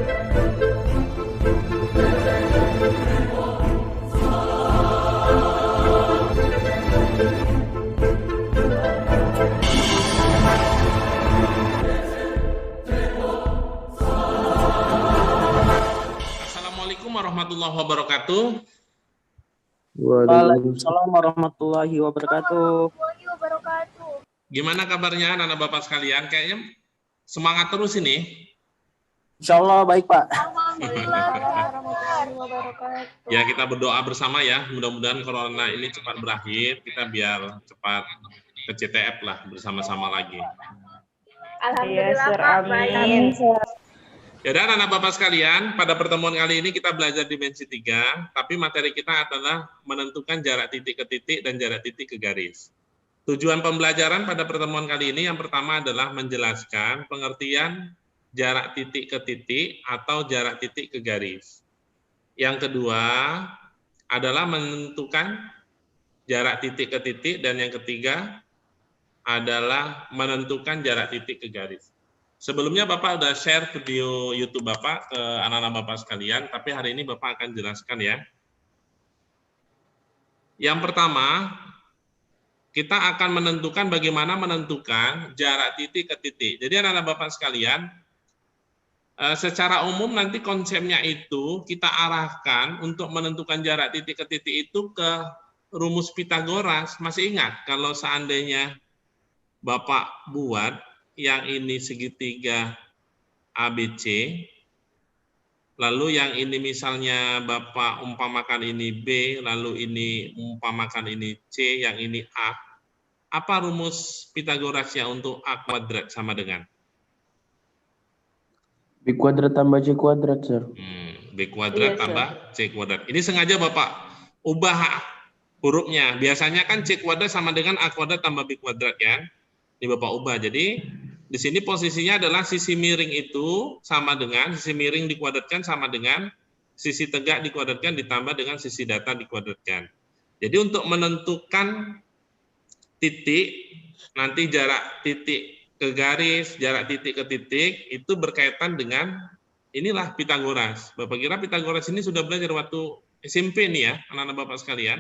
Assalamualaikum warahmatullahi wabarakatuh. Waalaikumsalam warahmatullahi wabarakatuh. Gimana kabarnya anak-anak Bapak sekalian? Kayaknya semangat terus ini. Insya Allah baik, Pak. Ya, kita berdoa bersama ya. Mudah-mudahan corona ini cepat berakhir. Kita biar cepat ke CTF lah bersama-sama lagi. Alhamdulillah, Pak. Amin. Ya, dan anak Bapak sekalian, pada pertemuan kali ini kita belajar dimensi 3, tapi materi kita adalah menentukan jarak titik ke titik dan jarak titik ke garis. Tujuan pembelajaran pada pertemuan kali ini yang pertama adalah menjelaskan pengertian jarak titik ke titik atau jarak titik ke garis. Yang kedua adalah menentukan jarak titik ke titik, dan yang ketiga adalah menentukan jarak titik ke garis. Sebelumnya Bapak sudah share video YouTube Bapak ke anak-anak Bapak sekalian, tapi hari ini Bapak akan jelaskan ya. Yang pertama, kita akan menentukan bagaimana menentukan jarak titik ke titik. Jadi anak-anak Bapak sekalian, secara umum nanti konsepnya itu kita arahkan untuk menentukan jarak titik ke titik itu ke rumus Pitagoras. Masih ingat kalau seandainya Bapak buat yang ini segitiga ABC, lalu yang ini misalnya Bapak umpamakan ini B, lalu ini umpamakan ini C, yang ini A. Apa rumus Pitagorasnya untuk A kuadrat sama dengan? B kuadrat tambah C kuadrat, Sir. B kuadrat tambah C kuadrat. Ini sengaja Bapak ubah hurufnya. Biasanya kan C kuadrat sama dengan A kuadrat tambah B kuadrat kan? Ini Bapak ubah. Jadi di sini posisinya adalah sisi miring itu sama dengan sisi miring dikuadratkan sama dengan sisi tegak dikuadratkan ditambah dengan sisi datar dikuadratkan. Jadi untuk menentukan titik, nanti jarak titik ke garis, jarak titik ke titik itu berkaitan dengan inilah Pitagoras. Bapak kira Pitagoras ini sudah belajar waktu SMP nih ya, anak-anak Bapak sekalian?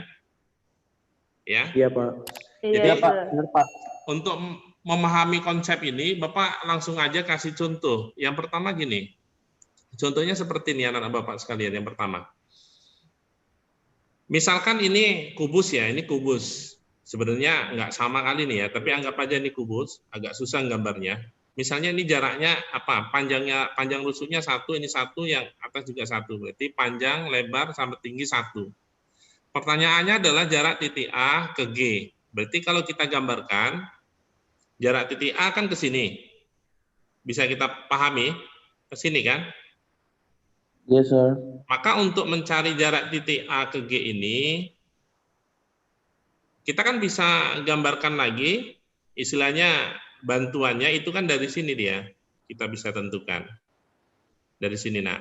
Ya. Iya, Pak. Jadi Iya, Pak. Benar, Pak. untuk memahami konsep ini, Bapak langsung aja kasih contoh. Yang pertama gini, contohnya seperti ini anak-anak Bapak sekalian. Yang pertama, misalkan ini kubus ya, ini kubus. Sebenarnya nggak sama kali nih ya, tapi anggap aja ini kubus, agak susah gambarnya. Misalnya ini jaraknya apa? Panjang rusuknya 1, ini 1, yang atas juga 1. Berarti panjang, lebar, sama tinggi 1. Pertanyaannya adalah jarak titik A ke G. Berarti kalau kita gambarkan, jarak titik A kan ke sini. Bisa kita pahami? Ke sini kan? Yes, Sir. Maka untuk mencari jarak titik A ke G ini, kita kan bisa gambarkan lagi, istilahnya bantuannya itu kan dari sini dia. Kita bisa tentukan. Dari sini, nak.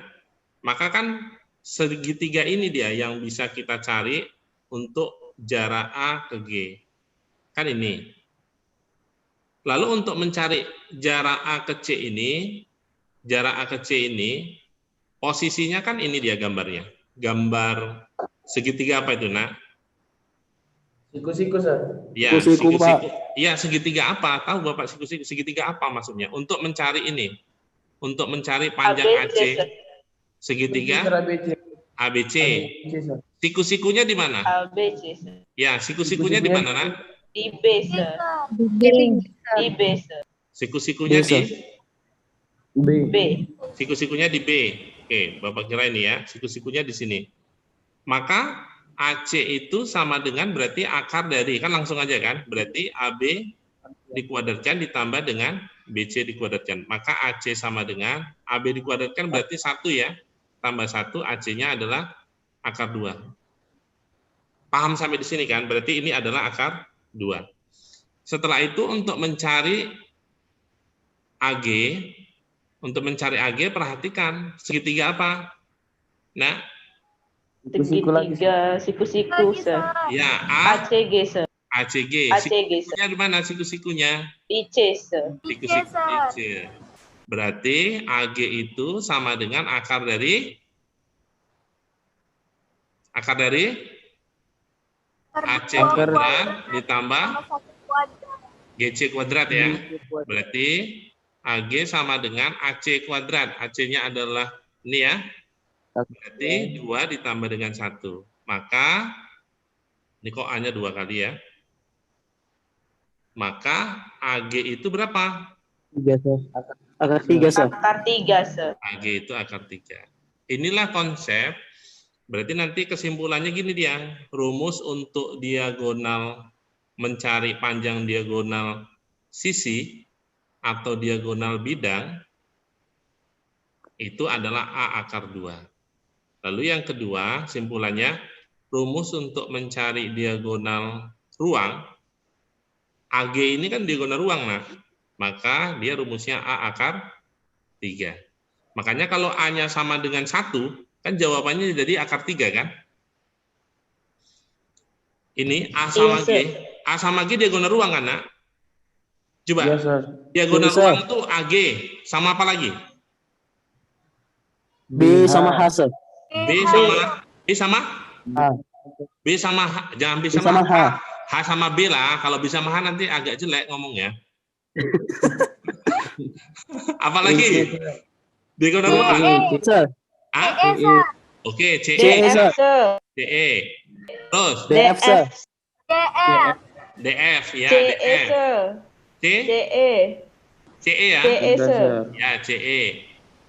Maka kan segitiga ini dia yang bisa kita cari untuk jarak A ke G. Kan ini. Lalu untuk mencari jarak A ke C ini, posisinya kan ini dia gambarnya. Gambar segitiga apa itu, nak? Siku-siku, Sir. Ya, Siku-siku, Pak. Iya, segitiga apa? Tahu Bapak siku-siku, segitiga apa maksudnya? Untuk mencari ini. Untuk mencari panjang AC, segitiga ABC. Siku-sikunya di mana? ABC. Ya, siku-sikunya di mana, nak? Di B, Sir. Di B, Sir. Siku-sikunya di B. siku-sikunya di B. Oke, Bapak kira ini ya, siku-sikunya di sini. Maka AC itu sama dengan berarti akar dari, kan langsung aja kan, berarti AB dikuadratkan ditambah dengan BC dikuadratkan. Maka AC sama dengan AB dikuadratkan berarti 1 ya, tambah 1, AC-nya adalah akar 2. Paham sampai di sini kan, berarti ini adalah akar 2. Setelah itu untuk mencari AG, perhatikan segitiga apa? Nah, Segitiga siku-siku, Sir. ya, ACG, Sir. ACG. ACG, Sir. Sikunya di mana siku-sikunya? IC, Sir. Siku-siku IC. Berarti AG itu sama dengan akar dari AC kuadrat ditambah GC kuadrat ya. Berarti AG sama dengan AC kuadrat. AC-nya adalah ini ya. Berarti 2 ditambah dengan 1. Maka, ini kok A-nya 2 kali ya. Maka AG itu berapa? 3, Sir. Akar 3, Sir. Akar 3, Sir. AG itu akar 3. Inilah konsep. Berarti nanti kesimpulannya gini dia. Rumus untuk diagonal, mencari panjang diagonal sisi atau diagonal bidang, itu adalah A akar 2. Lalu yang kedua, simpulannya, rumus untuk mencari diagonal ruang, AG ini kan diagonal ruang, nah, maka dia rumusnya A akar 3. Makanya kalau A-nya sama dengan 1, kan jawabannya jadi akar 3 kan? Ini A sama G. A sama G diagonal ruang kan, nak? Coba, Iya, Sir. diagonal Iya, Sir. ruang itu AG, sama apa lagi? B sama H, Sir. B sama H. B sama H, jangan B B sama sama H. H. H sama B lah, kalau B sama H nanti agak jelek ngomongnya. Apalagi? Diagonal ruang. Sir. A? Oke, CE. DF, Sir. Sir. CE. Terus DF, Sir. DF ya, CE, DF. Sir. C? CE. CE ya? CE, Udah, Sir. Sir. Ya, CE.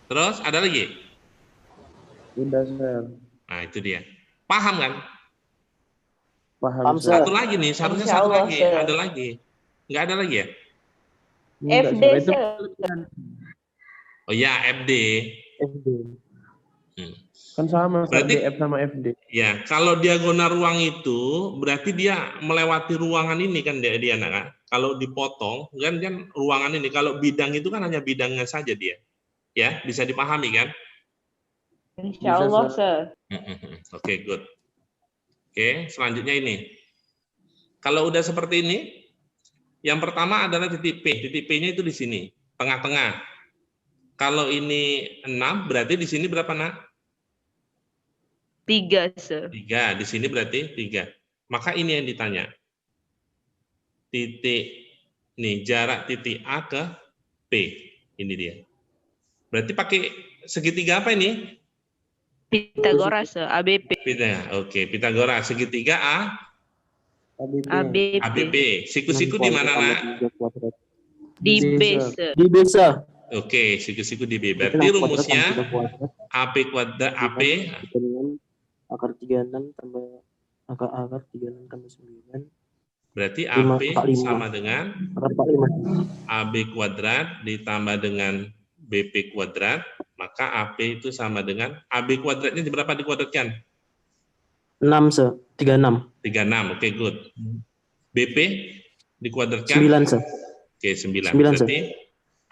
Terus ada lagi? Udah, Sir. Nah, itu dia. Paham kan? Paham, Sir. Satu lagi nih, seharusnya Insya satu Allah, lagi. Sir. Ada lagi. Nggak ada lagi ya? Enggak, FD, Sir. Itu Sir. Oh ya, FD. FD. Hmm. Kan sama, Sir. Berarti- DF sama FD. Ya, kalau diagonal ruang itu berarti dia melewati ruangan ini kan dia anak kan. Kalau dipotong kan ruangan ini. Kalau bidang itu kan hanya bidangnya saja dia. Ya, bisa dipahami kan? Insya Bisa, Allah, Sir. Sir. Oke, good. Oke, selanjutnya ini. Kalau udah seperti ini, yang pertama adalah titik P. Titik P-nya itu di sini, tengah-tengah. Kalau ini 6, berarti di sini berapa, nak? 3, Sir. 3. Di sini berarti 3. Maka ini yang ditanya. Titik, nih, jarak titik A ke P. Ini dia. Berarti pakai segitiga apa ini? Pitagoras, Sir. ABP. Oke, Pitagoras. Segitiga A, ABP. ABP. Siku-siku di mana, nak? Di B, B, Sir. Di B, Sir. Oke, siku-siku di B. Berarti rumusnya AP kuadrat AP Dengan akar 36 tambah akar 36 tambah 9. berarti Lima, AP Pak, lima. sama dengan Akar 45. AB kuadrat ditambah dengan BP kuadrat, maka AP itu sama dengan AB kuadratnya berapa dikuadratkan? 6, Sir. 36. 36. Oke, good. BP dikuadratkan? 9, Sir. Oke, 9. 9, Berarti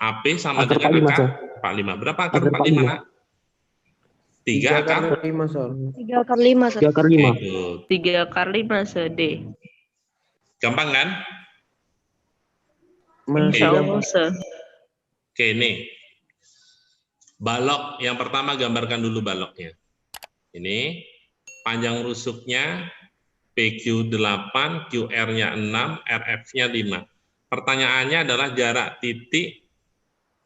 AP sama Akar dengan 45, akar Sir. 45. Berapa akar Akar 45, 45. nak? 3 akar? 5, Sir. 3 akar 5, Sir. 3 akar 5. Oke, good. 3 akar 5, Sir. D. Gampang kan? Insya Allah, Sir. Oke, nih. Balok yang pertama gambarkan dulu baloknya. Ini panjang rusuknya PQ8, QR-nya 6, RF-nya 5. Pertanyaannya adalah jarak titik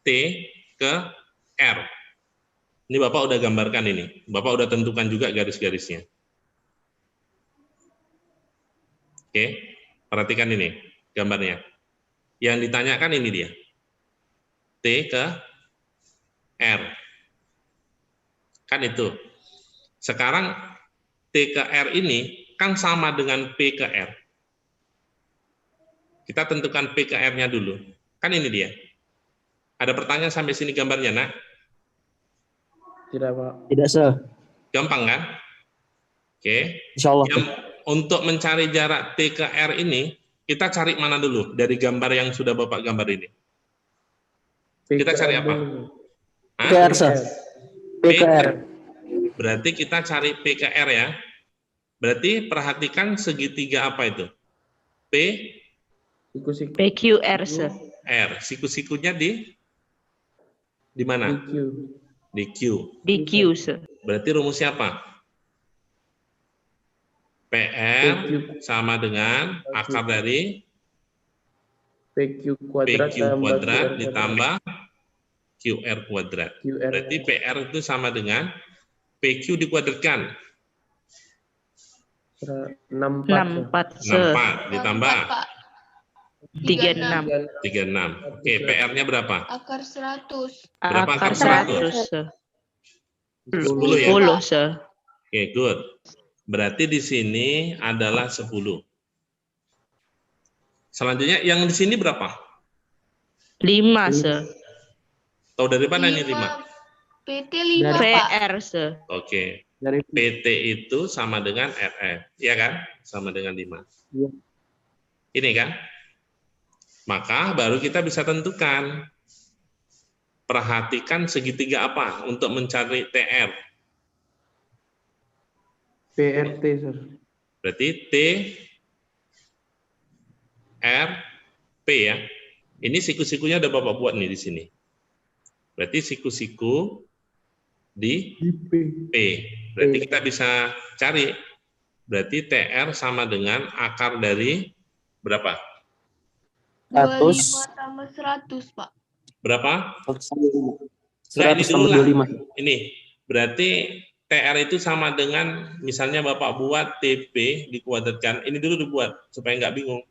T ke R. Ini Bapak udah gambarkan ini. Bapak udah tentukan juga garis-garisnya. Oke, perhatikan ini gambarnya. Yang ditanyakan ini dia. T ke R. Kan itu. Sekarang T ke R ini kan sama dengan P ke R. Kita tentukan P ke R-nya dulu. Kan ini dia. Ada pertanyaan sampai sini gambarnya, nak? Tidak, Pak. Tidak, Sir. Gampang kan? Oke. Insya Allah. Yang untuk mencari jarak T ke R ini, kita cari mana dulu dari gambar yang sudah Bapak gambar ini? Kita cari apa? Hah? PKR, Sir. PKR. Berarti kita cari P ke R ya. Berarti perhatikan segitiga apa itu? P, PQR, Sir. R. Siku-sikunya di Di mana? Q. Di Q. Di Q, sir. Berarti rumusnya apa? PR sama dengan akar dari PQ kuadrat PQ tambah kuadrat QR ditambah QR kuadrat. QR. Berarti PR itu sama dengan PQ dikuadratkan. 64. 64, sir. 64 ditambah 36. 36. Oke, PR-nya berapa? Akar 100. Berapa Akar akar 100, sir. 10 ya? 10, sir. Oke, good. Berarti di sini adalah 10. Selanjutnya yang di sini berapa? 5, sir. Tahu dari mana ini 5? PT 5, Pak. PR, sir. Oke. Dari PT itu sama dengan RF, ya kan? Sama dengan 5. Iya. Ini kan? Maka baru kita bisa tentukan. Perhatikan segitiga apa untuk mencari TR. PRT, sir. Berarti T, R, P ya. Ini siku-sikunya ada Bapak buat nih di sini. Berarti siku-siku di IP. P. Berarti kita bisa cari. Berarti TR sama dengan akar dari berapa? 25 tambah 100, Pak. Berapa? 100 Nah, ini dulu lah. 25. Ini berarti TR itu sama dengan misalnya Bapak buat TP dikuadratkan. Ini dulu dibuat supaya nggak bingung.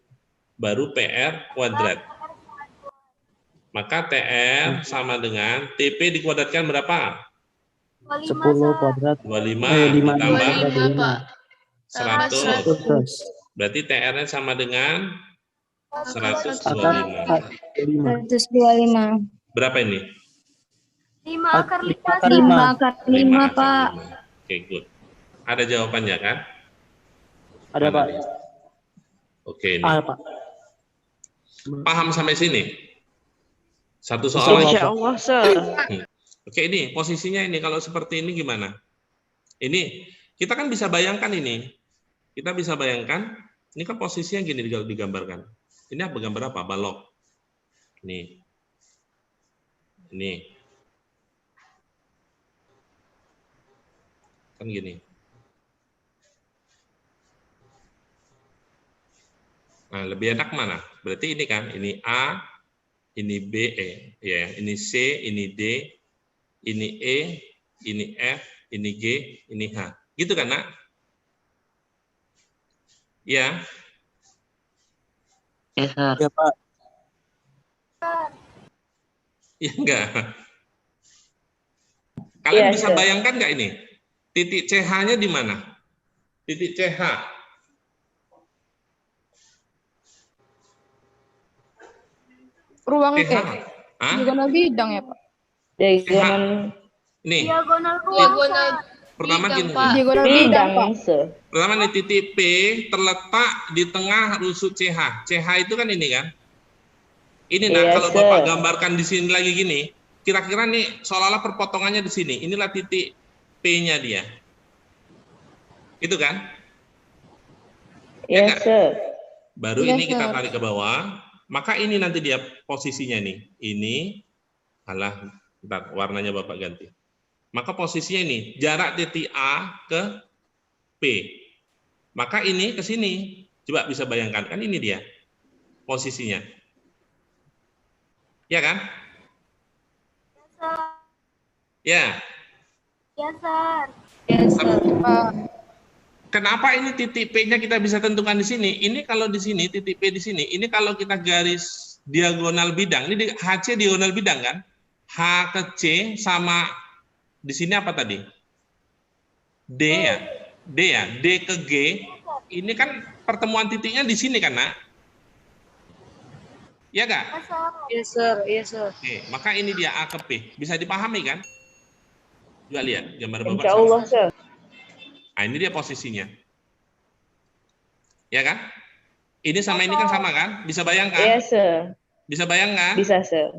Baru PR kuadrat. Maka TR sama dengan TP dikuadratkan berapa? 10 kuadrat. 25 5 ditambah 25, Pak. 100. Berarti TR-nya sama dengan 125. 125. Berapa ini? 5 akar 5. 5 akar 5, 5 Pak. akar 5. Oke, good. Ada jawabannya kan? Ada, Pak. Oke, ini. Pak. Paham sampai sini? Satu soal lagi. Insya Allah, sir. Oke, ini posisinya ini kalau seperti ini gimana? Ini kita kan bisa bayangkan ini. Kita bisa bayangkan ini kan posisinya gini digambarkan. Ini apa gambar apa? Balok. Ini. Ini. Kan gini. Nah, lebih enak mana? Berarti ini kan, ini A, ini B, ya, ini C, ini D, ini E, ini F, ini G, ini H. Gitu kan, Nak? Ya. Ya, sir. Ya, Pak. Ya enggak. Kalian Iya, bisa sir. bayangkan nggak ini? Titik CH-nya di mana? Titik CH. Ruang CH. Hah? diagonal bidang ya, Pak? Diagonal Nih, Diagonal pertama bidang, gini. Pak. Diagonal bidang, bidang, Pak. sir. Pertama nih titik P terletak di tengah rusuk CH. CH itu kan ini kan? Ini nah, Iya, kalau sir. Bapak gambarkan di sini lagi gini, kira-kira nih seolah-olah perpotongannya di sini. Inilah titik P-nya dia. Itu kan? Ya, enggak? sir. Baru Iya, ini kita sir. tarik ke bawah, maka ini nanti dia posisinya nih. Ini, bentar, warnanya Bapak ganti. Maka posisinya ini, jarak titik A ke P. Maka ini ke sini. Coba bisa bayangkan, kan ini dia posisinya. Ya kan? Ya. Ya, Sir. Kenapa ini titik P-nya kita bisa tentukan di sini? Ini kalau di sini, titik P di sini, ini kalau kita garis diagonal bidang, ini HC diagonal bidang kan? H ke C sama di sini apa tadi? D ya? D ya? D ke G, ini kan pertemuan titiknya di sini kan, Nak? Ya nggak? Yes, sir. Yes, sir. Oke, maka ini dia A ke P. Bisa dipahami kan? Juga lihat gambar Bapak. Insya Allah, sir. Nah, ini dia posisinya. Ya kan? Ini sama ini kan sama kan? Bisa bayangkan? Iya, sir. Bisa bayangkan? Bisa, sir.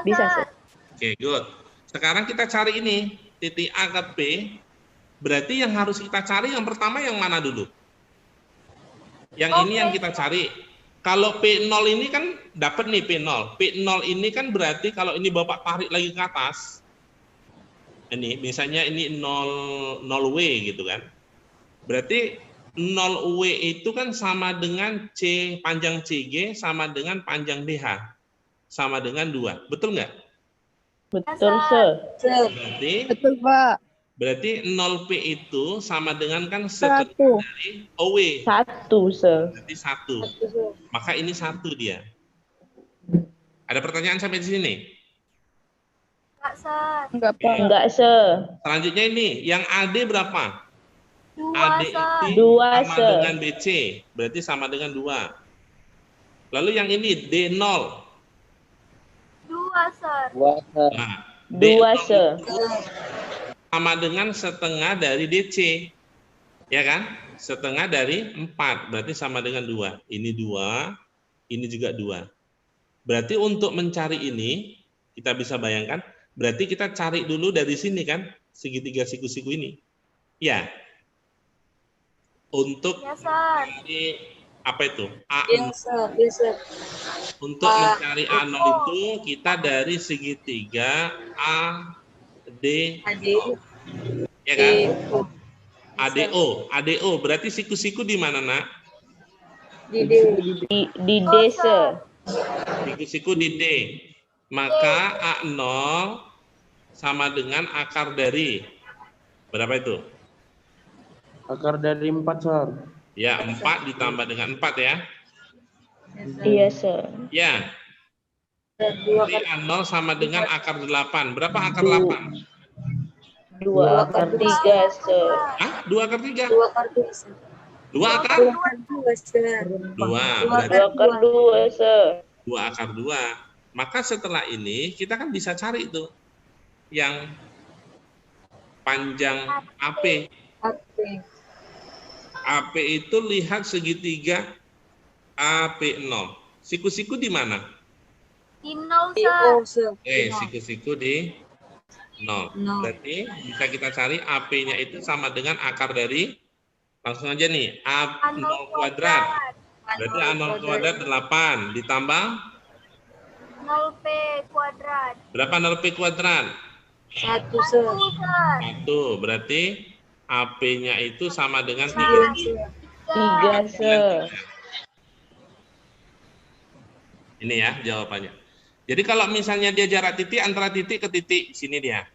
Bisa, sir. Oke, good. Sekarang kita cari ini, titik A ke P. Berarti yang harus kita cari yang pertama yang mana dulu? Yang ini yang kita cari. Kalau P0 ini kan dapat nih P0. P0 ini kan berarti kalau ini Bapak tarik lagi ke atas, ini misalnya ini 0W gitu kan. Berarti 0W itu kan sama dengan C panjang CG sama dengan panjang DH. Sama dengan 2. Betul nggak? Betul, Sir. Betul, Pak. Berarti 0P itu sama dengan kan setengah Satu. dari OW. 1, Sir. Berarti 1. Maka ini 1 dia. Ada pertanyaan sampai di sini? Enggak, Sir. Enggak, Pak. Enggak, Sir. Selanjutnya ini, yang AD berapa? 2, AD Sir. itu 2, sama Sir. dengan BC. Berarti sama dengan 2. Lalu yang ini D0. 2, Sir. Nah, 2, Sir. sama dengan setengah dari DC. Ya kan? Setengah dari 4. Berarti sama dengan 2. Ini 2, ini juga 2. Berarti untuk mencari ini, kita bisa bayangkan, berarti kita cari dulu dari sini kan, segitiga siku-siku ini. Ya. Untuk Ya, Sir. ini, apa itu? A0. Yes, sir. Untuk mencari A0 itu, kita dari segitiga AD, ya kan? ADO berarti siku-siku di mana, Nak? Di D, Sir. Siku-siku di D. Maka A0 sama dengan akar dari berapa itu? Akar dari 4, Sir. Ya, 4 ditambah dengan 4 ya. Iya, Sir. Ya. Jadi A0 sama dengan akar 8. Berapa akar 8? 2 akar 3, Sir. Hah? 2 akar 3? 2 kartu, Sir. 2 akar? 2, Sir. 2. 2 akar 2, Sir. 2 akar 2. Maka setelah ini kita kan bisa cari tuh yang panjang AP. Oke. AP itu lihat segitiga AP0. Siku-siku di mana? Di 0, Sir. Sir. Siku-siku di 0. Berarti bisa kita cari AP-nya itu sama dengan akar dari, langsung aja nih, A0 kuadrat. Berarti A0 kuadrat 8 ditambah 0P kuadrat. berapa 0P kuadrat? 1, Sir. 1. Berarti AP-nya itu sama dengan 3. 3, Sir. Ini ya jawabannya. Jadi kalau misalnya dia jarak titik antara titik ke titik, sini dia.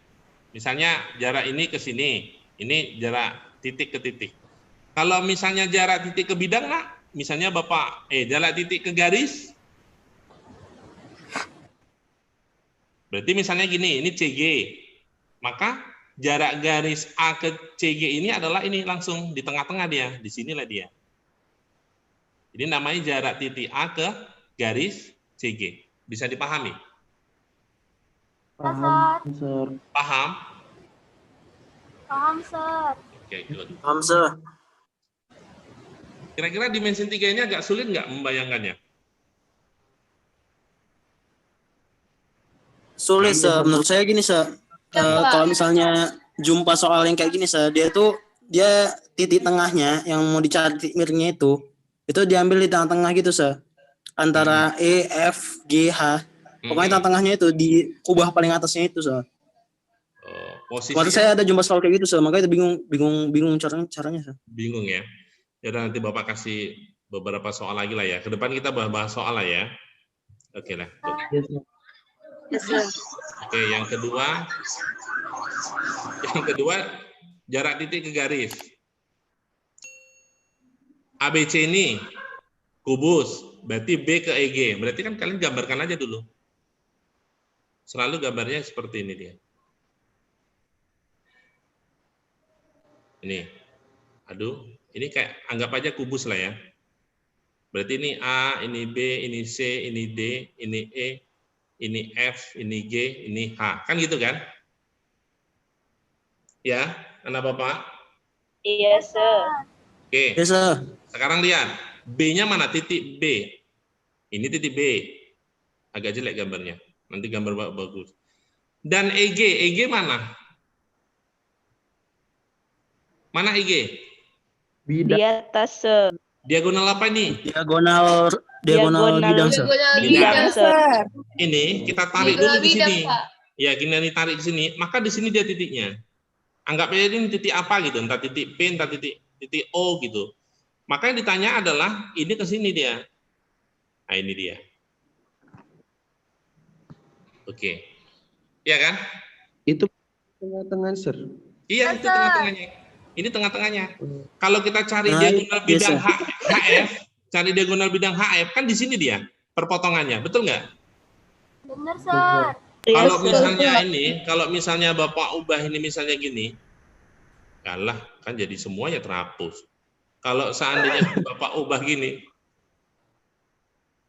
Misalnya jarak ini ke sini, ini jarak titik ke titik. Kalau misalnya jarak titik ke bidang, Nak, misalnya Bapak, jarak titik ke garis, berarti misalnya gini, ini CG. Maka jarak garis A ke CG ini adalah ini langsung di tengah-tengah dia, di sinilah dia. Ini namanya jarak titik A ke garis CG. Bisa dipahami? Paham, Sir. Paham? Paham, Sir. Oke, good. Paham, Sir. Kira-kira dimensi 3 ini agak sulit nggak membayangkannya? Sulit, Sir. Menurut saya gini, Sir. Kalau misalnya jumpa soal yang kayak gini, Sir, dia titik tengahnya yang mau dicari titik miringnya itu diambil di tengah-tengah gitu, Sir. Antara E, F, G, H. Pokoknya tengah-tengahnya itu di kubah paling atasnya itu, Sir. Posisi Waktu saya ada jumpa soal kayak gitu, Sir. Makanya itu bingung caranya, Sir. bingung ya. Ya nanti Bapak kasih beberapa soal lagi lah ya. Ke depan kita bahas soal lah ya. Oke lah. Yes, Sir. Yes, Sir. Oke, yang kedua jarak titik ke garis. ABC ini kubus, berarti B ke EG. Berarti kan kalian gambarkan aja dulu. Selalu gambarnya seperti ini dia. Ini. Aduh, ini kayak anggap aja kubus lah ya. Berarti ini A, ini B, ini C, ini D, ini E, ini F, ini G, ini H. Kan gitu kan? Ya, anak Bapak? Iya, Sir. Oke. Yes, Sir. Sekarang lihat, B-nya mana? Titik B. Ini titik B. Agak jelek gambarnya. Nanti gambar bagus. Dan EG mana? Mana EG? Di Bidang. atas, Sir. Diagonal apa nih? Diagonal diagonal bidang, Sir. Bidang, Sir. Ini kita tarik dulu di sini. Ya, gini ditarik di sini, maka di sini dia titiknya. Anggap aja ini titik apa gitu, entah titik P, entah titik O gitu. Maka yang ditanya adalah ini ke sini dia. Nah, ini dia. Oke. Iya kan? Itu tengah-tengah, Sir. Iya, itu tengah-tengahnya. Ini tengah-tengahnya. Kalau kita cari Nah, diagonal bidang biasa. HF, cari diagonal bidang HF, kan di sini dia perpotongannya, betul nggak? Bener, Sir. Kalau misalnya ini, kalau misalnya Bapak ubah ini misalnya gini, kalah kan jadi semuanya terhapus. Kalau seandainya Bapak ubah gini,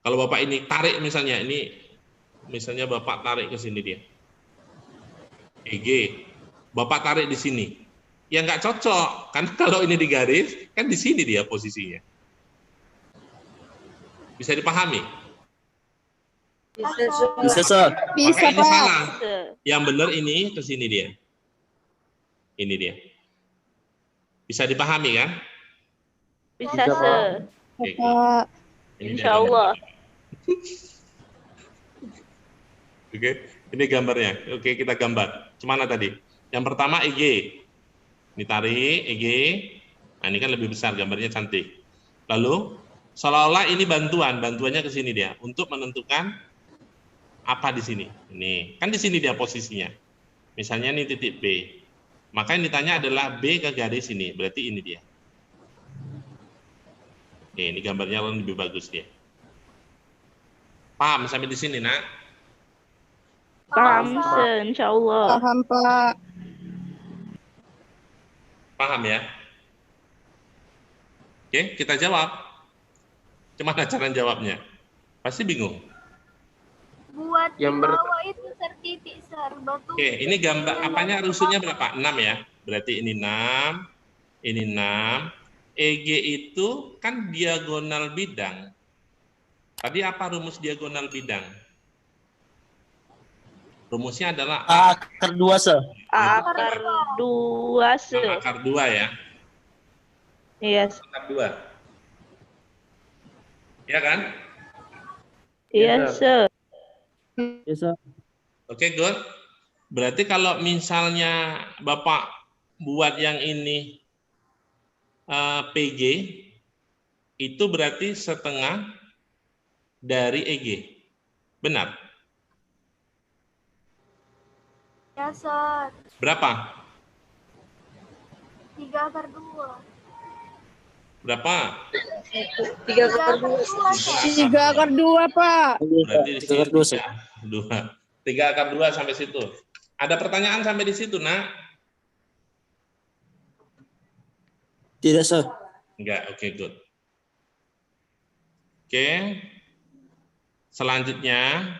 kalau Bapak ini tarik misalnya, ini misalnya Bapak tarik ke sini dia, EG, Bapak tarik di sini, ya nggak cocok, karena kalau ini digaris, kan di sini dia posisinya. Bisa dipahami? Bisa, Sir. Maka ini salah. Yang benar ini ke sini dia. Ini dia. Bisa dipahami kan? Bisa, Sir. Oke. Ini dia Insya Allah. Oke, ini gambarnya. Oke, kita gambar. Cemana tadi? Yang pertama EG. Ini tarik EG. Nah, ini kan lebih besar, gambarnya cantik. Lalu seolah-olah ini bantuannya ke sini dia untuk menentukan apa di sini. Ini kan di sini dia posisinya. Misalnya ini titik B. Maka yang ditanya adalah B ke garis ini. Berarti ini dia. Ini gambarnya lebih bagus dia. Paham sampai di sini, Nak? Paham, Sir. Insya Allah. Paham, Pak. Paham ya? Oke, kita jawab. Gimana cara jawabnya? Pasti bingung. Buat Yang di bawah itu Sir titik, Sir. Batu. Oke, ini gambar apanya rusuhnya berapa? 6 ya. Berarti ini 6, ini 6. EG itu kan diagonal bidang. Tadi apa rumus diagonal bidang? Rumusnya adalah Akar 2, Sir. Akar 2, Sir. akar 2 ya. Iya, Akar 2. Ya kan? iya, Sir. Bisa. Oke, good. Berarti kalau misalnya Bapak buat yang ini PG, itu berarti setengah dari EG. Benar? Ya, Sir. Berapa? 3/2. Berapa? 3/2. 3/2, Pak. Berarti di sini 3/2, Sir. 3/2 sampai situ. Ada pertanyaan sampai di situ, Nak? Tidak, Sir. Enggak, oke, good. Oke. Selanjutnya,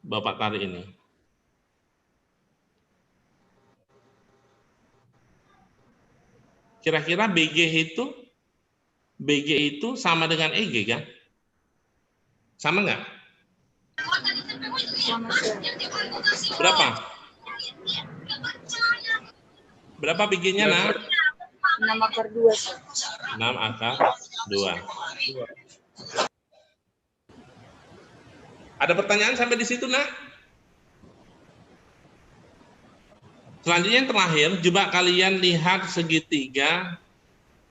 Bapak tarik ini. Kira-kira BG itu sama dengan EG kan? Sama nggak? Sama, Sir. Berapa? Berapa BG-nya, Nak? 6/2, Sir. 6/2. Ada pertanyaan sampai di situ, Nak? Selanjutnya yang terakhir, coba kalian lihat segitiga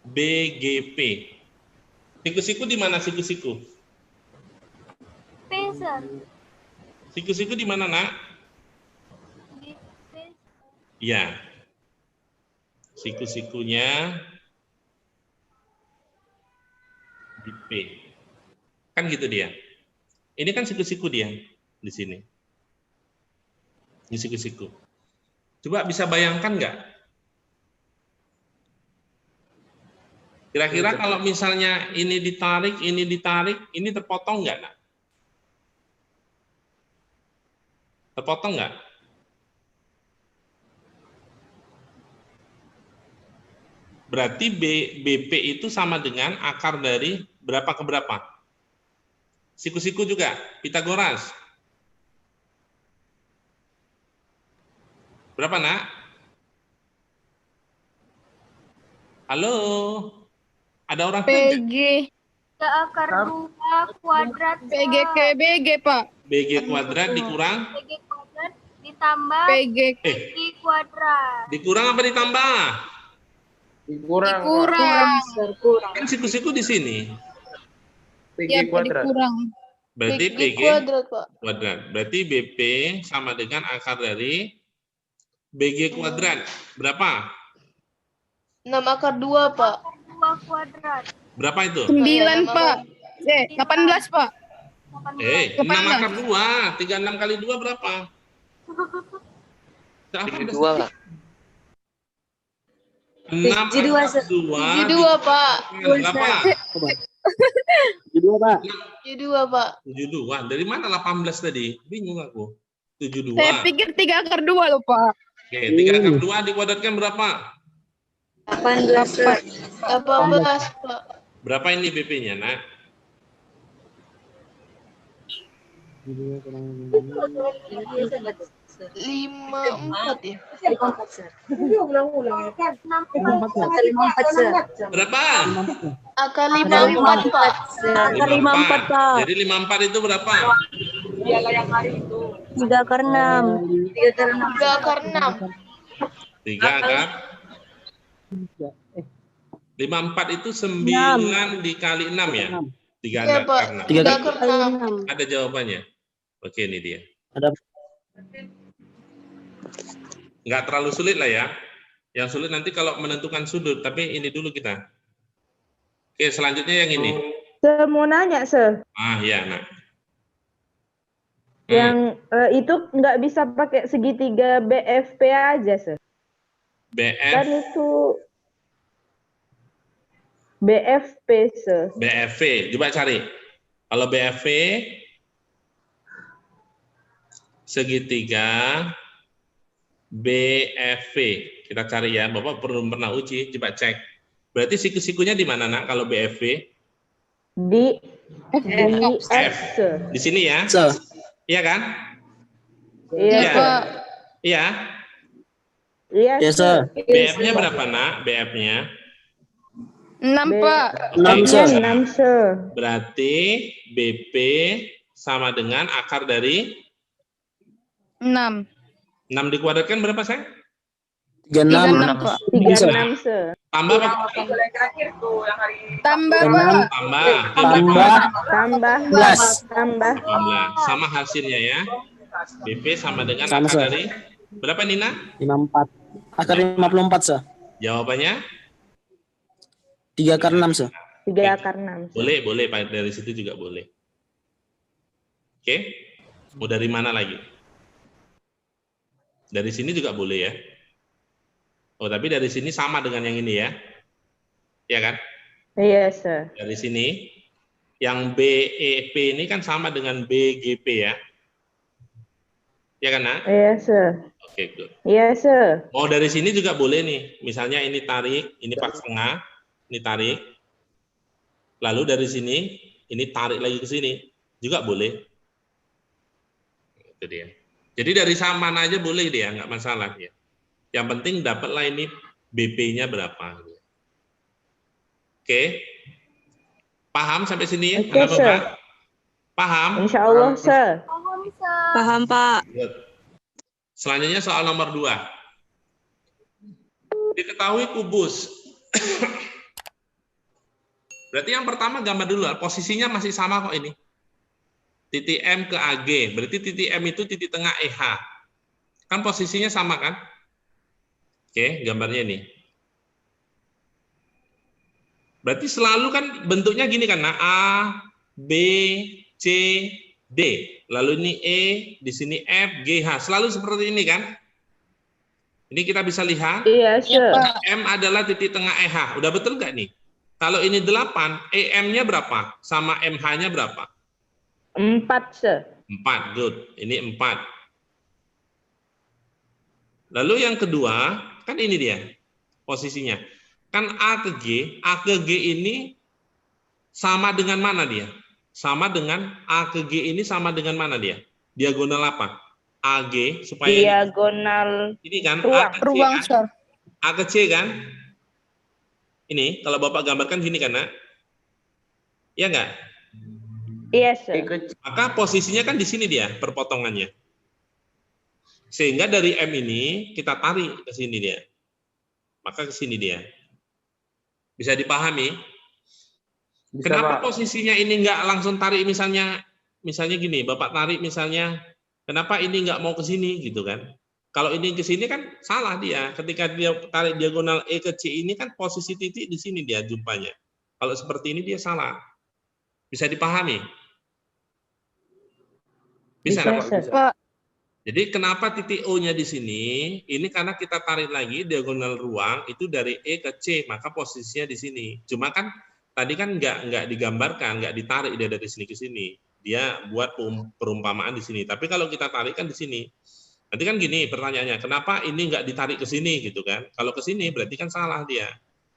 BGP. Siku-siku di mana siku-siku? P, Sir. Siku-siku di mana, Nak? Di P. Ya. Siku-sikunya di P. Kan gitu dia. Ini kan siku-siku dia di sini. Ini siku-siku. Coba bisa bayangkan nggak? Kira-kira kalau misalnya ini ditarik, ini terpotong nggak, Nak? Terpotong nggak? Berarti BP itu sama dengan akar dari berapa ke berapa? Siku-siku juga, Pitagoras. Berapa, Nak? Halo? Ada orang tua nggak? PG. 3 akar 2 kuadrat, Sir. PG ke BG, Pak. BG kuadrat dikurang PG kuadrat ditambah PG PG kuadrat. dikurang apa ditambah? kurang. Sir, kurang. Kan siku-siku di sini. Ya, Pak, dikurang. Berarti PG Pak. kuadrat. Berarti BP sama dengan akar dari BG kuadrat. Berapa? 6 akar 2, Pak. 2 kuadrat. Berapa itu? 9, Pak. 18, Pak. 18. 6 akar 2. 36 kali 2 berapa? 2 lah. 6 akar 2. 72, Pak. Berapa? 2, Pak. 72, Pak. 72. Dari mana 18 tadi? Bingung aku. 72. Saya pikir 3 akar 2 loh, Pak. Oke, 3 akar 2 dikuadratkan berapa? 18, Sir. 18, Pak. Berapa ini BP-nya, Nak? 54 ya. 54, Sir. 64. 54, Sir. Berapa? Akar 54, Pak. Akar 54, Pak. Jadi 54 itu berapa? 3 akar 6. 3 akar 6. 3 akar 54 itu 9 dikali 6 ya? 3 Iya, Pak. akar 6. 3 3 akar 6. Ada jawabannya? Oke, ini dia. Ada. Nggak terlalu sulit lah ya. Yang sulit nanti kalau menentukan sudut, tapi ini dulu kita. Oke, selanjutnya yang ini. Saya mau nanya, Sir. Ah, ya, Nak. Yang itu nggak bisa pakai segitiga BFP aja, Sir. Kan BF, itu BFP, Sir. BFV. Coba cari. Kalau BFV, segitiga BFV. Kita cari ya. Bapak belum pernah uji. Coba cek. Berarti siku-sikunya di mana, Nak, kalau BFV? Di F, Sir. Di sini ya? Sir. Iya kan? Iya, Iya. Sir. Iya. Iya, Ya, Sir. Sir. BF-nya berapa, Nak? BF-nya? 6, Pak. 6, Sir. 6, Sir. Berarti BP sama dengan akar dari 6. 6 dikuadratkan berapa, sayang? 36. 36, Pak. 36, Sir. Tambah apa? Tambah, Pak. Tambah. Tambah Tambah. 11. Tambah. 18. Sama hasilnya ya. BP sama dengan Sama, akar Sir. dari berapa, Nina? 54. Akar 54, Sir. Jawabannya 3 akar 6, Sir. 3 akar 6. Sir. boleh, boleh Pak, dari situ juga boleh. Oke. Mau dari mana lagi? Dari sini juga boleh ya. Oh, tapi dari sini sama dengan yang ini ya. Iya kan? Iya, Sir. Dari sini yang BEP ini kan sama dengan BGP ya. Ya kan, Nak? Iya, Sir. Oke, good. Iya, Sir. Mau dari sini juga boleh nih. Misalnya ini tarik, ini pas tengah, ini tarik. Lalu dari sini, ini tarik lagi ke sini. Juga boleh. Itu dia. Jadi dari mana aja boleh dia, nggak masalah ya. Yang penting dapatlah ini BP-nya berapa. Oke. Paham sampai sini? Oke, Anak Sir. Bapak? Paham? Insya Allah, Sir. Paham, Sir. Paham, Pak. Good. Selanjutnya soal nomor 2. Diketahui kubus. Berarti yang pertama gambar dulu, posisinya masih sama kok ini. Titik M ke AG, berarti titik M itu titik tengah EH. Kan posisinya sama kan? Oke, gambarnya ini. Berarti selalu kan bentuknya gini kan, nah A, B, C, D. Lalu ini E, di sini F, G, H. Selalu seperti ini kan? Ini kita bisa lihat. Iya, Sir. M adalah titik tengah EH. Udah betul nggak nih? Kalau ini 8, EM-nya berapa? Sama MH-nya berapa? 4, Sir. 4, good. Ini 4. Lalu yang kedua, kan ini dia posisinya. Kan A ke G ini sama dengan mana dia? Sama dengan A ke G ini sama dengan mana dia? Diagonal apa? AG supaya Diagonal ini kan ruang. A ke C Ruang, kan? Sir. A ke C kan? Ini kalau Bapak gambarkan gini kan, Nak? Iya nggak? Iya, sir. Maka posisinya kan di sini dia perpotongannya. Sehingga dari M ini kita tarik ke sini dia. Maka ke sini dia. Bisa dipahami? Kenapa posisinya ini nggak langsung tarik misalnya gini, Bapak tarik misalnya, kenapa ini nggak mau ke sini gitu kan? Kalau ini ke sini kan salah dia. Ketika dia tarik diagonal E ke C ini kan posisi titik di sini dia jumpanya. Kalau seperti ini dia salah. Bisa dipahami? Bisa. Pak. Jadi kenapa titik O-nya di sini? Ini karena kita tarik lagi diagonal ruang itu dari E ke C, maka posisinya di sini. Cuma kan tadi kan nggak digambarkan, nggak ditarik dia dari sini ke sini. Dia buat perumpamaan di sini. Tapi kalau kita tarik kan di sini. Nanti kan gini pertanyaannya, kenapa ini nggak ditarik ke sini gitu kan? Kalau ke sini berarti kan salah dia.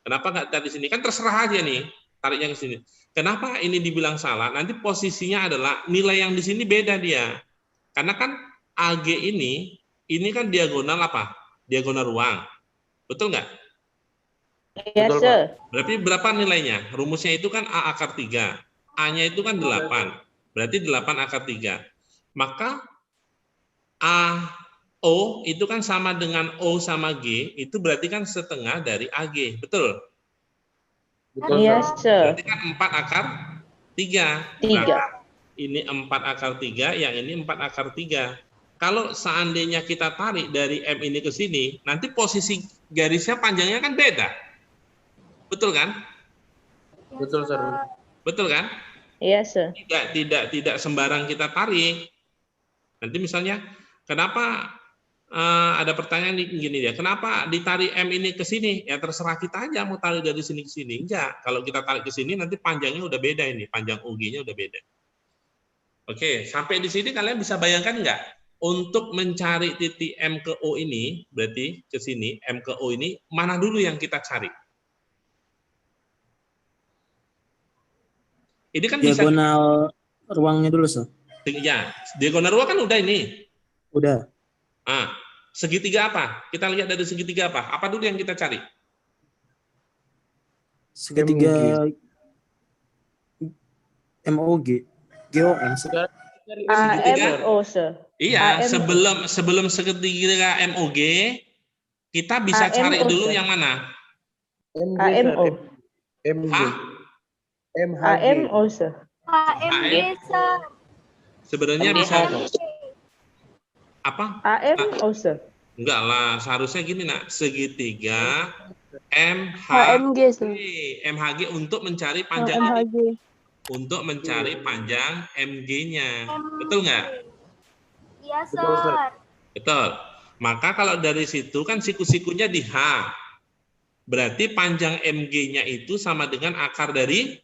Kenapa nggak tarik di sini? Kan terserah aja nih tariknya ke sini. Kenapa ini dibilang salah? Nanti posisinya adalah nilai yang di sini beda dia. Karena kan AG ini kan diagonal apa? Diagonal ruang. Betul nggak? Iya, sir. Berarti berapa nilainya? Rumusnya itu kan A akar 3. A-nya itu kan 8. Berarti 8 akar 3. Maka AO itu kan sama dengan O sama G, itu berarti kan setengah dari AG. Betul? Iya, sir. Berarti kan 4 akar 3. 3. Nah, ini 4 akar 3, yang ini 4 akar 3. Kalau seandainya kita tarik dari M ini ke sini, nanti posisi garisnya panjangnya kan beda. Betul kan? Betul, sir. Betul kan? Iya, sir. Tidak sembarang kita tarik. Nanti misalnya, kenapa ada pertanyaan gini dia, kenapa ditarik M ini ke sini? Ya terserah kita aja mau tarik dari sini ke sini. Enggak, kalau kita tarik ke sini nanti panjangnya udah beda ini, panjang OG-nya udah beda. Oke, sampai di sini kalian bisa bayangkan enggak? Untuk mencari titik M ke O ini, berarti ke sini, M ke O ini, mana dulu yang kita cari? Ini kan bisa Diagonal ruangnya dulu, sir. ya, diagonal ruang kan udah ini. Udah. Segitiga apa? Kita lihat dari segitiga apa? Apa dulu yang kita cari? Segitiga MOG. GOM. AMO, sir. Iya, AM. sebelum segitiga MOG, kita bisa cari AMO, dulu sir. yang mana? AMO. AMO, sir. AMG, sir. Sebenarnya bisa apa? AMO, sir. Enggak lah, seharusnya gini nak, segitiga HMG, sir. MHG untuk mencari panjang HMG. untuk mencari panjang MG-nya. Betul nggak? Iya, sir. Betul. Maka kalau dari situ kan siku-sikunya di H. Berarti panjang MG-nya itu sama dengan akar dari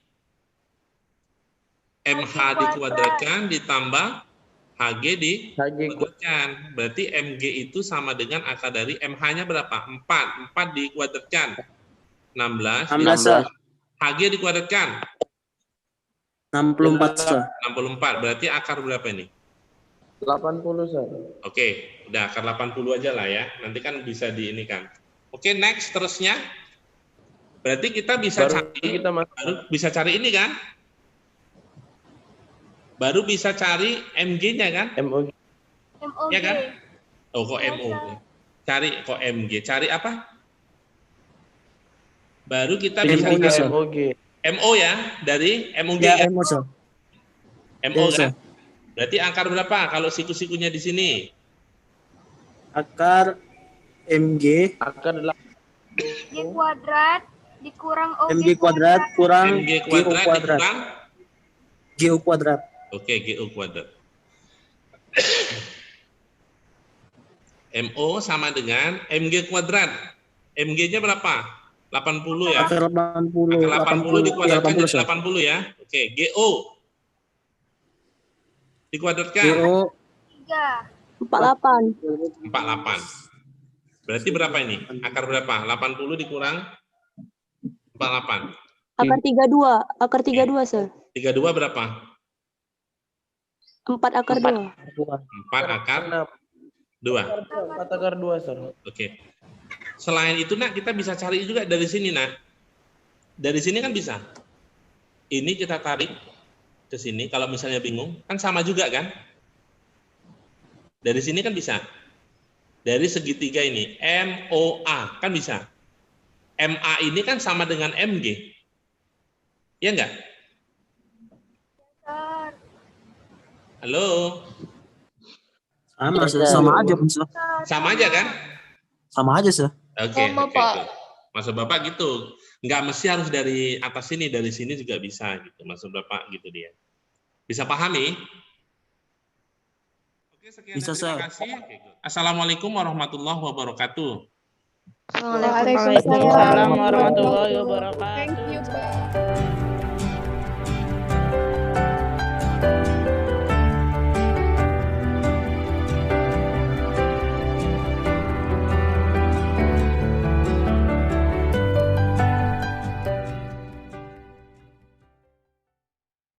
MH dikuadratkan ditambah HG dikuadratkan. Berarti MG itu sama dengan akar dari MH-nya berapa? 4. 4 dikuadratkan. 16. 16, HG dikuadratkan. 64, sir. 64. Berarti akar berapa ini? 80, sir. Oke, udah akar 80 aja lah ya. Nanti kan bisa di ini kan. Oke, next terusnya. Berarti kita bisa baru bisa cari ini kan? Baru bisa cari MG-nya kan? MOG. Ya kan? Oh, kok MO. Cari kok MG. Cari apa? Baru kita bisa MOG, cari sir. MOG. MO ya, dari MOG Ya, kan? MO, sir. MO Ya, kan? sir. Berarti akar berapa kalau siku-sikunya di sini? Akar MG. Akar G kuadrat dikurang OG MG kuadrat kurang MG GO kuadrat kuadrat. dikurang. GO kuadrat. Oke, GO kuadrat. MO sama dengan MG kuadrat. MG-nya berapa? 80 ya? Akar 80. Akar 80 dikuadratkan ya, jadi 80 ya. Oke, GO. Dikuadratkan. GO 3. 48. 48. Berarti berapa ini? Akar berapa? 80 dikurang 48. Akar 32. Akar 32, sir. 32 berapa? 4 akar 2. 4 akar 2. 4 akar 2, sir. Oke. Selain itu nak kita bisa cari juga dari sini nak. Dari sini kan bisa. Ini kita tarik ke sini, kalau misalnya bingung, kan sama juga kan? Dari sini kan bisa. Dari segitiga ini, MOA, kan bisa. MA ini kan sama dengan MG. Iya enggak? Sir. Halo? Sama, Sir. Sama aja, Sir. Sama aja kan? Sama aja, Sir. Oke, Sama, oke, Pak. oke. Maksud Bapak gitu. Nggak mesti harus dari atas sini, dari sini juga bisa gitu. Maksud Bapak gitu dia. Bisa pahami? Oke, sekian Bisa, dan terima Sir. kasih. Oke, good. Assalamualaikum warahmatullahi wabarakatuh. Waalaikumsalam warahmatullahi wabarakatuh.